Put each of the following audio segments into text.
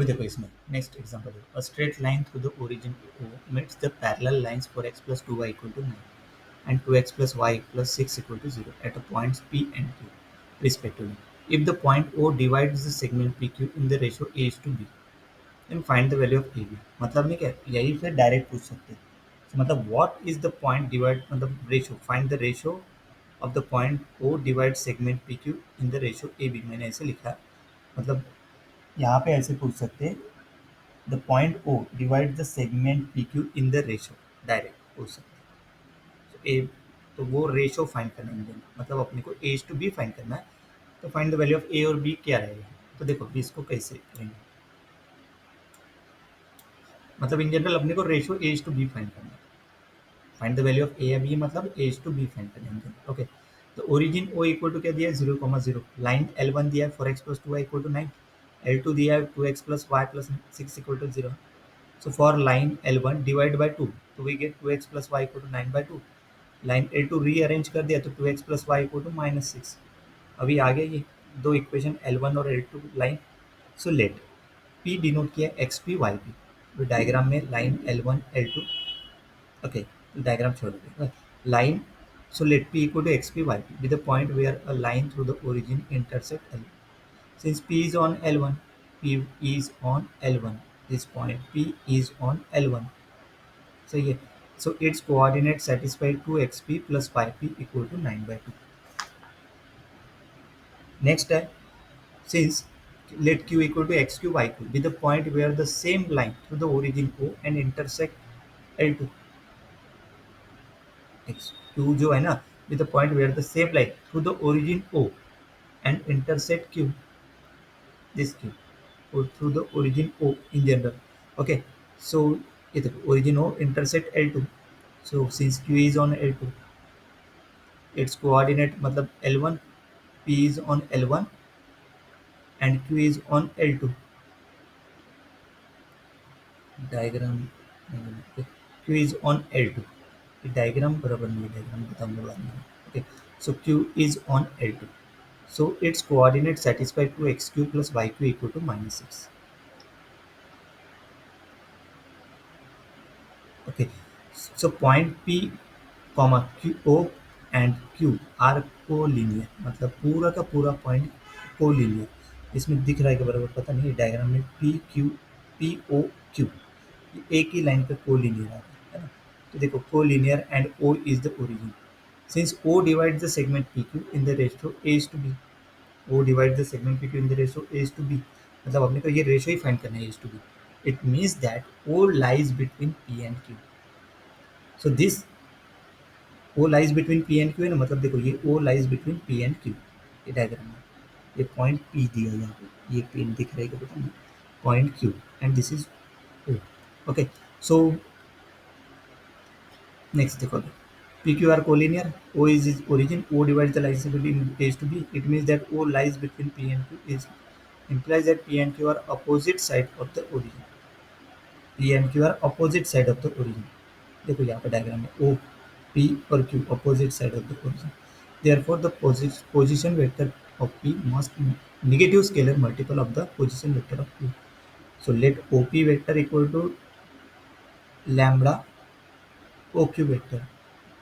अभी देखो इसमें नेक्स्ट एग्जांपल है a straight line through the origin O meets the parallel lines for x plus 2y equal to 9 and 2x plus y plus 6 equal to 0 at a points P and Q respectively. If the point O divides the segment PQ in the ratio A is to B, then find the value of AB. मतलब नहीं क्या यही फिर direct पूछ सकते हैं. So, मतलब what is the point divide मतलब ratio find the ratio of the point O divides segment PQ in the ratio AB. मैंने ऐसे लिखा मतलब यहाँ पे ऐसे पूछ सकते हैं the point O divide the segment P Q in the ratio direct पूछ सकते हैं. तो ए तो वो रेशो फाइंड करना है इंडियन मतलब अपने को ए टू बी फाइंड करना है. तो फाइंड द वैल्यू ऑफ ए और बी क्या रहेगा. तो देखो अभी इसको कैसे करेंगे मतलब इन जनरल अपने को ratio A to B find करना है. Find the value of A या बी मतलब ए टू बी फाइंड करना है. ओके तो ओरिजिन ओ इक्वल टू क्या दिया है 0,0. लाइन एल वन दिया है 4x plus 2y equal to 9. L two दिया है 2x plus Y plus 6 equal to 0. So for line L1 divide by 2 तो we get 2x plus y equal to 9 by 2. Line L2 rearrange कर दिया तो 2x plus y equal to -6. अभी आ गया ये दो इक्वेशन L1 और L2 line. So let P denote किया XP YP. तो डायग्राम में line L1 L2 okay diagram छोड़ दीजिए line. So let P equal to XP YP with the point where a line through the origin intersect L1. Since P is on L1, P is on L1. This point P is on L1. सही है. So it's coordinate satisfy 2xp plus 5p equal to 9 by 2. Next है since let q equal to xq yq with the point where the same line through the origin O and intersect L2. xq जो है ना with the point where the same line through the origin O and intersect q this q or through the origin O in general. Okay so ये देखो origin O intersect L2. So since q is on L2 its coordinate मतलब L1 P is on L1 and Q is on L2. Diagram Q is on L2. Diagram बराबर नहीं diagram बताऊंगा बाद में. Okay so Q is on L2. So its coordinate satisfy to xq plus yq equal to -6. Okay so point P comma Q O and Q are collinear मतलब पूरा का पूरा point collinear. इसमें दिख रहा है कि बराबर पता नहीं डायग्राम में पी ओ क्यू एक ही लाइन पे कोलिनियर आ रहा है ना. तो देखो collinear and O is the origin. Since O divide the segment P Q in the ratio A is to B. O divide the segment P Q in the ratio A is to B मतलब अपने को ये ratio ही find करना है A is to B. It means that O lies between P and Q. So this O lies between P and Q है ना मतलब देखो ये O lies between P and Q. ये डायग्राम में ये पॉइंट पी दिया यहाँ पे ये पेन दिख रहा है कि पता नहीं point Q and this is O. Okay so next देखो P Q are collinear O is is origin O divide the lies between A to B. It means that O lies between P and Q is implies that P and Q are opposite side of the origin. P and Q are opposite side of the origin. देखो यहाँ पे diagram में O P और Q opposite side of the origin. Therefore, the position vector of P must be negative scalar multiple of the position vector of Q. So let OP vector equal to lambda OQ vector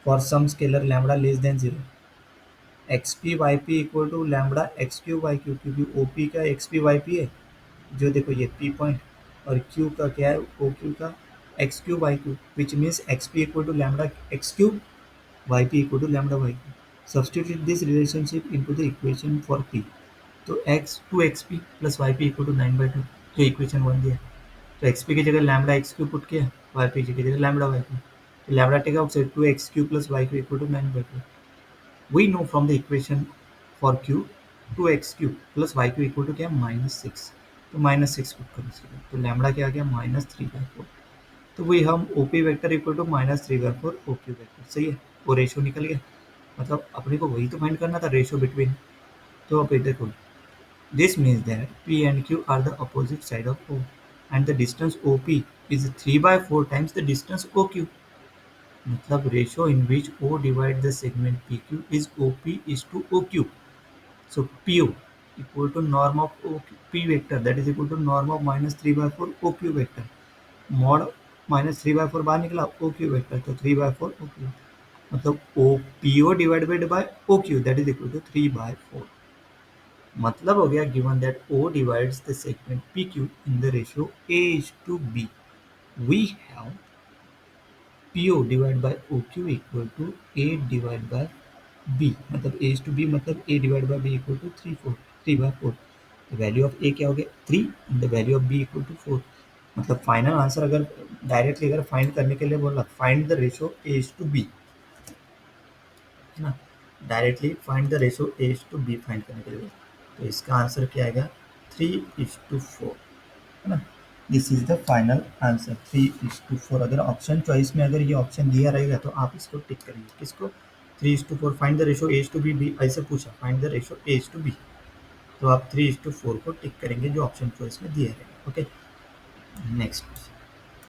for some scalar lambda less than 0. XP YP equal to lambda XQ YQ क्योंकि OP का XP YP है जो देखो ये P point और Q का क्या है OQ का XQ YQ which means XP equal to lambda XQ YP equal to lambda YQ. Substitute this relationship into the equation for P. तो x 2xp plus yp equal to 9/2 जो equation 1 दिया. तो xp की जगह lambda xq put किया yp की जगह lambda yq. तो लैम्बडा टेक आउट से 2xq plus yq equal to 9/2. We know from the equation for q 2xq plus yq equal to क्या -6. तो -6 पुट करो इसके तो लैम्बडा क्या आ गया -3/4. तो वही हम OP vector equal to -3/4 OQ vector. सही है वो रेशियो निकल गया मतलब अपने को वही तो फाइंड करना था रेशियो बिटवीन. तो अब देखो this means that P and Q are the opposite side of O and the distance OP is 3/4 times the distance OQ. मतलब ratio in which O divide the segment PQ is OP is to OQ. So PO equal to norm of p vector, that is equal to norm of minus 3/4 oq vector. Mod minus 3/4 बाहर निकला, oq vector तो 3/4 oq, मतलब o po divided by oq, that is equal to 3/4. मतलब हो गया given that o divides the segment pq in the ratio a is to b, we have PO divided by OQ equal to A divided by B, मतलब A is to B मतलब A divided by B equal to 3/4. The value of A क्या हो गया 3 and the value of B equal to 4. मतलब final answer अगर directly अगर find करने के लिए बोला, find the ratio A is to B, है ना, directly find the ratio A is to B find करने के लिए बोला, तो इसका आंसर क्या आएगा 3:4, है ना. This is the final answer 3:4. अगर ऑप्शन चॉइस में अगर ये ऑप्शन दिया रहेगा तो आप इसको टिक करेंगे, किसको 3:4. Find the ratio A to B, ऐसे पूछा find the ratio A to B, तो आप 3:4 को टिक करेंगे जो ऑप्शन चॉइस में दिया रहेगा. Okay, next.